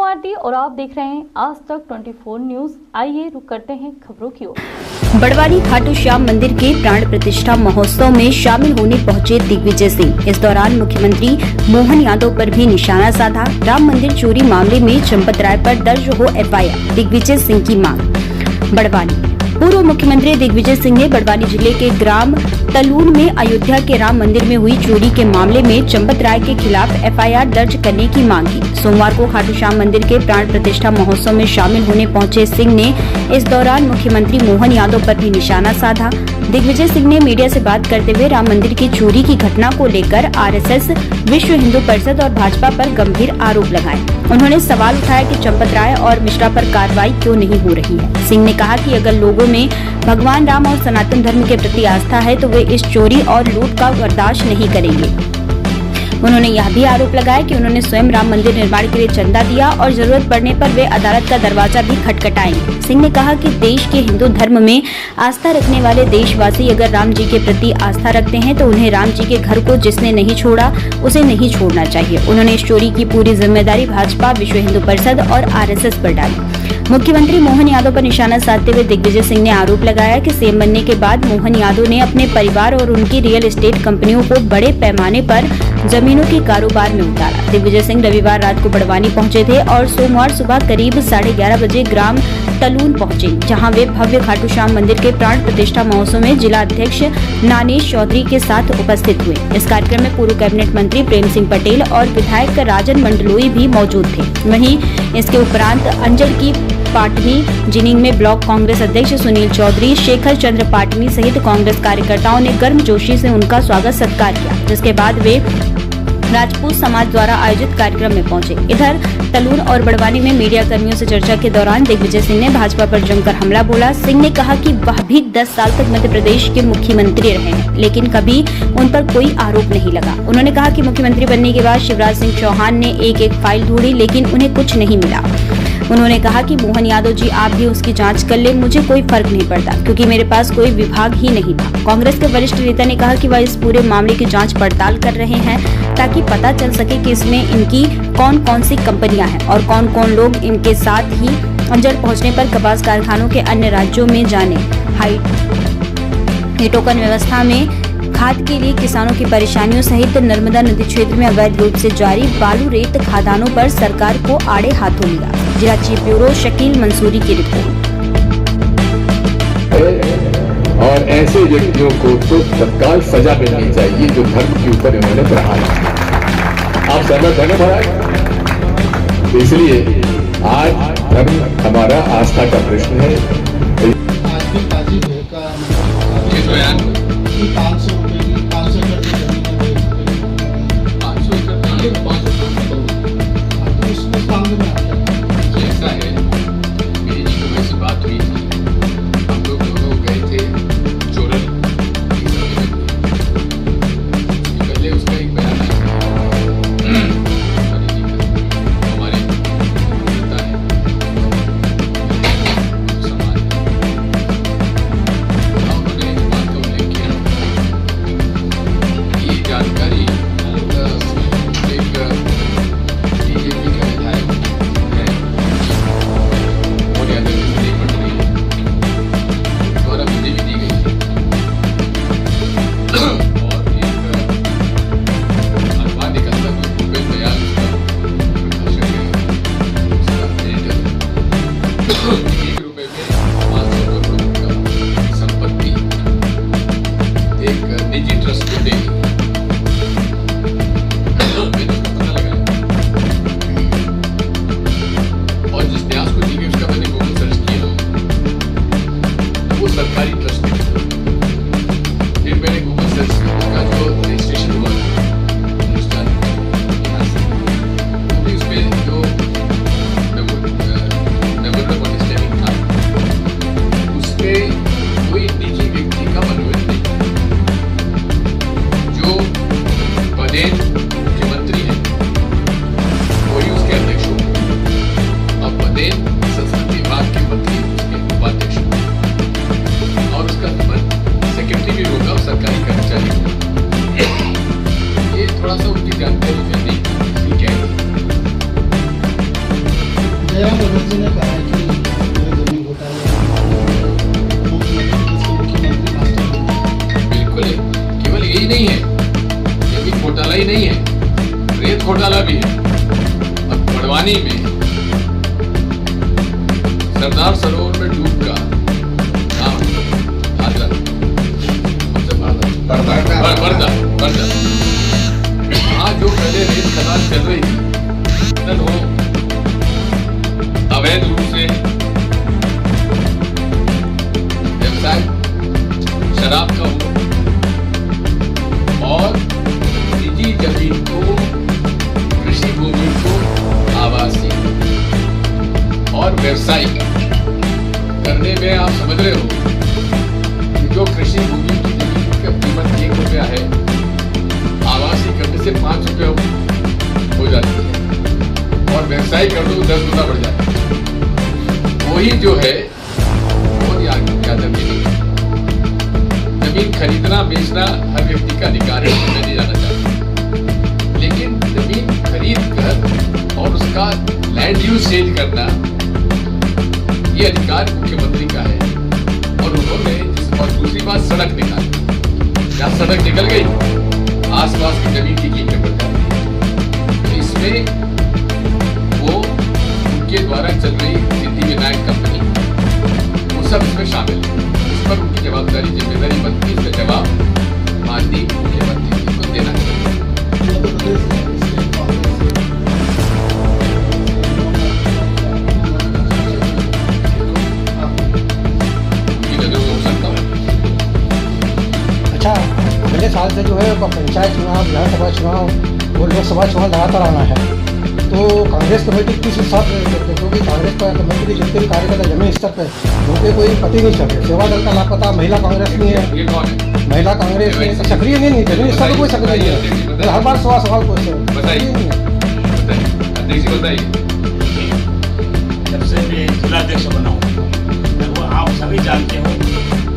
कुमार और आप देख रहे हैं आज तक 24 न्यूज। आइए रुक करते हैं खबरों की ओर। बड़वानी खाटू श्याम मंदिर के प्राण प्रतिष्ठा महोत्सव में शामिल होने पहुंचे दिग्विजय सिंह। इस दौरान मुख्यमंत्री मोहन यादव पर भी निशाना साधा। राम मंदिर चोरी मामले में चंपत राय पर दर्ज हो एफआईआर, दिग्विजय सिंह की मांग। बड़वानी पूर्व मुख्यमंत्री दिग्विजय सिंह ने बड़वानी जिले के ग्राम तलून में अयोध्या के राम मंदिर में हुई चोरी के मामले में चंपत राय के खिलाफ एफआईआर दर्ज करने की मांग की। सोमवार को खाटू श्याम मंदिर के प्राण प्रतिष्ठा महोत्सव में शामिल होने पहुंचे सिंह ने इस दौरान मुख्यमंत्री मोहन यादव पर भी निशाना साधा। दिग्विजय सिंह ने मीडिया से बात करते हुए राम मंदिर की चोरी की घटना को लेकर आरएसएस, विश्व हिंदू परिषद और भाजपा पर गंभीर आरोप लगाए। उन्होंने सवाल उठाया कि चंपत राय और मिश्रा पर कार्रवाई क्यों नहीं हो रही है। सिंह ने कहा कि अगर लोगों में भगवान राम और सनातन धर्म के प्रति आस्था है तो वे इस चोरी और लूट का बर्दाश्त नहीं करेंगे। उन्होंने यह भी आरोप लगाया कि उन्होंने स्वयं राम मंदिर निर्माण के लिए चंदा दिया और जरूरत पड़ने पर वे अदालत का दरवाजा भी खटखटाएंगे। सिंह ने कहा कि देश के हिंदू धर्म में आस्था रखने वाले देशवासी अगर राम जी के प्रति आस्था रखते हैं तो उन्हें राम जी के घर को जिसने नहीं छोड़ा उसे नहीं छोड़ना चाहिए। उन्होंने इस चोरी की पूरी जिम्मेदारी भाजपा, विश्व हिंदू परिषद और आरएसएस पर डाली। मुख्यमंत्री मोहन यादव पर निशाना साधते हुए दिग्विजय सिंह ने आरोप लगाया कि सीएम बनने के बाद मोहन यादव ने अपने परिवार और उनकी रियल एस्टेट कंपनियों को बड़े पैमाने पर जमीनों के कारोबार में उतारा। दिग्विजय सिंह रविवार रात को बड़वानी पहुंचे थे और सोमवार सुबह करीब 11:30 बजे ग्राम तलून पहुंचे, जहां वे भव्य खाटू श्याम मंदिर के प्राण प्रतिष्ठा महोत्सव में जिला अध्यक्ष नानेश चौधरी के साथ उपस्थित हुए। इस कार्यक्रम में पूर्व कैबिनेट मंत्री प्रेम सिंह पटेल और विधायक राजन मंडलोई भी मौजूद थे। वहीं इसके उपरांत अंजल की पाटनी जिनिंग में ब्लॉक कांग्रेस अध्यक्ष सुनील चौधरी, शेखर चंद्र पाटनी सहित कांग्रेस कार्यकर्ताओं ने गर्मजोशी से उनका स्वागत सत्कार किया, जिसके बाद वे राजपूत समाज द्वारा आयोजित कार्यक्रम में पहुंचे। इधर तलून और बड़वानी में मीडिया कर्मियों से चर्चा के दौरान दिग्विजय सिंह ने भाजपा पर जमकर हमला बोला। सिंह ने कहा कि वह भी 10 साल तक मध्य प्रदेश के मुख्यमंत्री रहे हैं, लेकिन कभी उन पर कोई आरोप नहीं लगा। उन्होंने कहा कि मुख्यमंत्री बनने के बाद शिवराज सिंह चौहान ने एक फाइल ढूंढी, लेकिन उन्हें कुछ नहीं मिला। उन्होंने कहा कि मोहन यादव जी आप भी उसकी जांच कर ले, मुझे कोई फर्क नहीं पड़ता क्योंकि मेरे पास कोई विभाग ही नहीं था। कांग्रेस के वरिष्ठ नेता ने कहा कि वह इस पूरे मामले की जांच पड़ताल कर रहे हैं ताकि पता चल सके कि इसमें इनकी कौन कौन सी कंपनियां हैं और कौन कौन लोग इनके साथ ही अंजल पहुंचने पर कपास कारखानों के अन्य राज्यों में जाने। हाई टोकन व्यवस्था में खाद के लिए किसानों की परेशानियों सहित नर्मदा नदी क्षेत्र में अवैध रूप से जारी बालू रेत खदानों पर सरकार को आड़े हाथों लिया। जिला चीफ ब्यूरो शकील मंसूरी की रिपोर्ट। और ऐसे व्यक्तियों को तो तत्काल सजा मिलनी चाहिए जो धर्म के ऊपर इन्होंने प्रहार किया। आप सहमत हैं ना महाराज? इसलिए आज धर्म हमारा आस्था का प्रश्न है। आज भी ताजी भेड़ का 500 रुपए की 500 एकड़ की जमीन 500 एकड़ इसमें सामने में ऐसा है, मेरी जी को वैसी बात हुई, हम लोग दोनों गए थे चोरल, पहले उसका एक बयान आया हमारे नेता है समाज, उन्होंने इस बात का उल्लेख किया जयराम रमेश ने कहा है कि जमीन घोटाला बिल्कुल है। केवल यही नहीं है, जमीन घोटाला ही नहीं है, रेत घोटाला भी है। अब बड़वानी में सरदार सरोवर में डूब का वहाँ जो पहले रेत खदान चल रही थी वो अवैध रूप से व्यवसाय शराब का हो और निजी जमीन को, कृषि भूमि को आवासीय और व्यवसायिक करने में आप समझ रहे हो कि जो कृषि भूमि की जमीन की कीमत 1 रुपया है, आवासीय करने से 5 रुपये हो जाती है और व्यवसायिक कर दो 10 गुना बढ़ जाता है। वही जो है वो यादव जी नहीं। जमीन खरीदना बेचना हर व्यक्ति का अधिकार है, मैं नहीं जाना चाहता, लेकिन जमीन खरीद कर और उसका लैंड यूज चेंज करना ये अधिकार मुख्यमंत्री का है। और उन्होंने और दूसरी बात सड़क निकाली, जहाँ सड़क निकल गई आसपास की जमीन की कीमतें बढ़ जाती है। तो इसमें वो उनके द्वारा चल रही सिद्धिविनायक कंपनी वो सब इसमें शामिल है। इस पर उनकी जवाबदारी जिम्मेदारी बनती है, इसका जवाब माननीय मुख्यमंत्री जी को देना चाहिए। अच्छा, अगले साल से जो है पंचायत चुनाव, विधानसभा चुनाव और लोकसभा चुनाव लगातार आना है, तो कांग्रेस कमेटी किस हिसाब से करते हैं? क्योंकि कांग्रेस कमेटी के जितने भी कार्यकर्ता जमीन स्तर पर उनके कोई पति नहीं चल रहे। सेवा दल का लापता, महिला कांग्रेस नहीं है, ये कौन है? महिला कांग्रेस सक्रिय नहीं, जमीन स्तर पर कोई सक्रिय नहीं है। हर बार सवाल क्वेश्चन बताइए, बताइए। जब से मैं जिलाध्यक्ष बना हूँ वो आप सभी जानते हो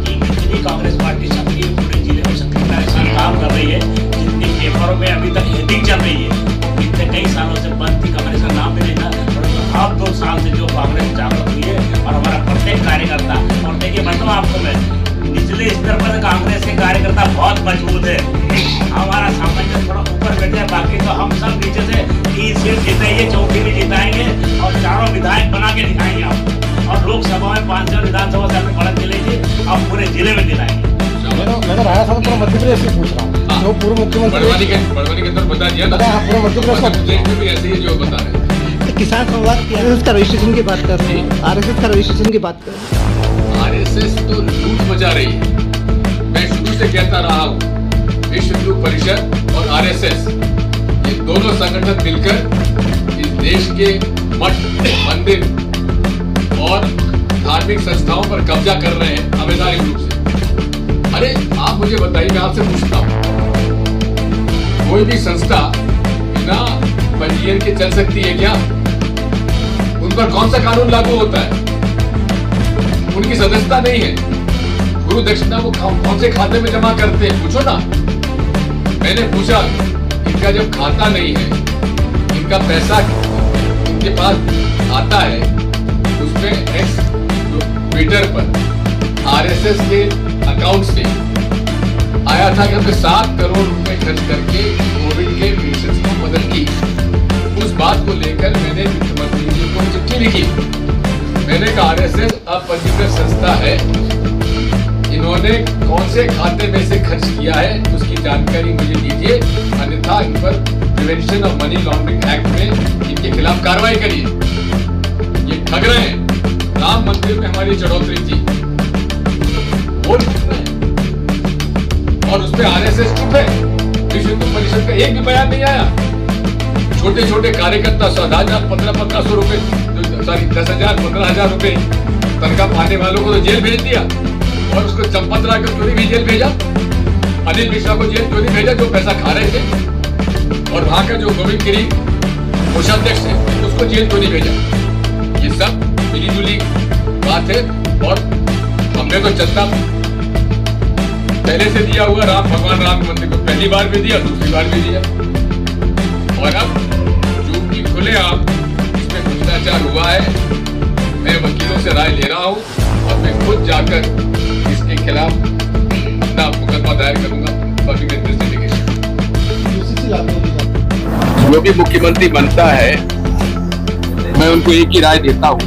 कि कितनी कांग्रेस पार्टी सक्रिय पूरे जिले में सक्रियता के साथ काम कर रही है। जितनी पेपरों में अभी तक हेडिंग चल रही है पिछले कई सालों से बंद थी, कांग्रेस का नाम भी नहीं था, परंतु अब 2 साल से जो कांग्रेस जागरूक हुई है और हमारा प्रत्येक कार्यकर्ता, और देखिए बताऊँ आपको मैं निचले स्तर पर कांग्रेस के कार्यकर्ता बहुत मजबूत है। हमारा सामान्य थोड़ा ऊपर बैठे हैं, बाकी तो हम सब नीचे से 3 सीट जिताइए, चौकी भी जिताएंगे और 4 विधायक बना के दिखाएंगे आप। और लोकसभा में 5 विधानसभा से अपनी बढ़त मिलेगी और पूरे जिले में दिलाएंगे। मैं राजा साहब पूरा मध्य प्रदेश से पूछ रहा हूँ, जो पूर्व मुख्यमंत्री बड़वानी के अंदर बता दिया ना, पूरा मध्य प्रदेश में भी ऐसे ही जो बता रहे हैं। किसान संवाद आरएसएस का रजिस्ट्रेशन की बात कर रहे हैं, आरएसएस का रजिस्ट्रेशन की बात कर रहे हैं। आरएसएस तो लूट मचा रही है। मैं शुरू से कहता रहा हूँ, विश्व हिंदू परिषद और आरएसएस ये दोनों संगठन मिलकर इस देश के मठ, मंदिर और धार्मिक संस्थाओं पर कब्जा कर रहे हैं अवैधानिक रूप से। अरे आप मुझे बताइए, मैं आपसे पूछता हूँ, कोई भी संस्था बिना पंजीयन के चल सकती है क्या? उन पर कौन सा कानून लागू होता है? उनकी सदस्यता नहीं है। गुरु दक्षिणा वो कौन से खाते में जमा करते हैं? पूछो ना। मैंने पूछा, इनका जब खाता नहीं है, इनका पैसा इनके पास आता है, उसमें एक्स ट्विटर पर आरएसएस के अकाउंट से आया था कि हमने 7 करोड़ रुपए खर्च करके कोविड के पेशेंट्स को मदद की। उस बात को लेकर मैंने मुख्यमंत्री जी को चिट्ठी लिखी। मैंने कहा आरएसएस अपंजीकृत संस्था है, इन्होंने कौन से खाते में से खर्च किया है उसकी जानकारी मुझे दीजिए, अन्यथा इन पर prevention of money laundering act में इनके खिलाफ कार्रवाई करिए। ये ठग रहे हैं। राम मंदिर में हमारी चढ़ोतरी थी, वो ठग रहे हैं और उसपे आरएसएस चुप है। विश्व हिंदू परिषद का एक भी बयान नहीं आया। छोटे छोटे कार्यकर्ता 10,000, 1500 रुपए, सॉरी 10,000, 15,000 रुपए तनख्वाह पाने वालों को तो जेल भेज दिया और उसको चंपत राय को चोरी भी जेल भेजा, अनिल मिश्रा को जेल चोरी भेजा जो पैसा खा रहे थे, और वहां का जो गोविंद गिरी कोषाध्यक्ष है उसको जेल चोरी भेजा। ये सब मिलीजुली बात है और हमने तो चंदा पहले से दिया हुआ भगवान राम मंदिर को पहली बार भी दिया, दूसरी बार भी दिया, और अब जो कि खुलेआम इसमें भ्रष्टाचार हुआ है से राय ले रहा हूं और मैं खुद जाकर इसके खिलाफ अपना मुकदमा दायर करूंगा पब्लिक इंटरेस्ट लिटिगेशन। यूसीसी लागू होगी जब जो भी मुख्यमंत्री बनता है मैं उनको एक ही राय देता हूं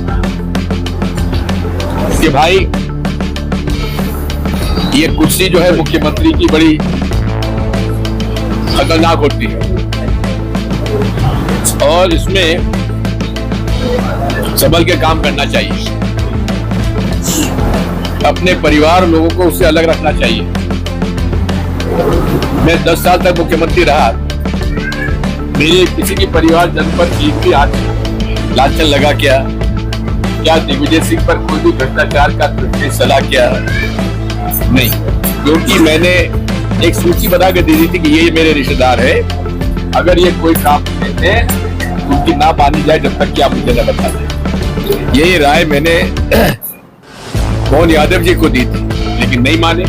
कि भाई ये कुर्सी जो है मुख्यमंत्री की बड़ी खतरनाक होती है और इसमें संभल के काम करना चाहिए। अपने परिवार लोगों को उससे अलग रखना चाहिए। मैं 10 साल तक मुख्यमंत्री रहा, मेरे किसी की परिवार जन पर एक भी हाथ लांछन लगा क्या दिग्विजय सिंह पर कोई भी भ्रष्टाचार का सलाह किया नहीं, क्योंकि मैंने एक सूची बना के दे दी थी कि ये मेरे रिश्तेदार है, अगर ये कोई काम करते हैं उनकी ना मानी जाए जब तक कि आप मुझे न बता दें। यही राय मैंने मोहन यादव जी को दी थी, लेकिन नहीं माने।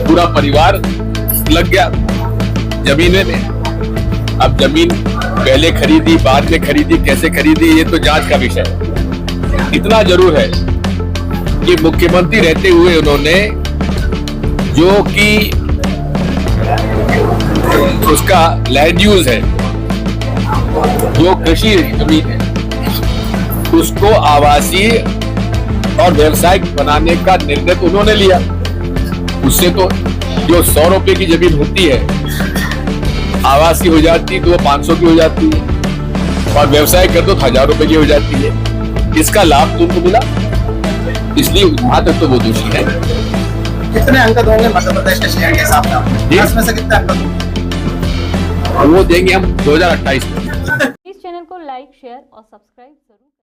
पूरा परिवार लग गया जमीन में। अब जमीन पहले खरीदी बाद में खरीदी, कैसे खरीदी ये तो जांच का विषय है। इतना जरूर है कि मुख्यमंत्री रहते हुए उन्होंने जो कि उसका लैंड यूज है, जो कृषि जमीन है, उसको आवासीय और व्यवसायिक बनाने का निर्णय तो उन्होंने लिया। उससे तो जो 100 रुपए की जमीन होती है आवासीय हो जाती तो वो 500 की हो जाती है और व्यवसाय कर दो 1000 रुपए की हो जाती है। इसका लाभ तुमको मिला, इसलिए वहां तक तो वो दोषी है। कितने अंक होंगे मध्य प्रदेश के शेयर के हिसाब से? 10 में से कितने अंक होंगे? वो देंगे हम 2028 में। इस चैनल को लाइक, शेयर और सब्सक्राइब जरूर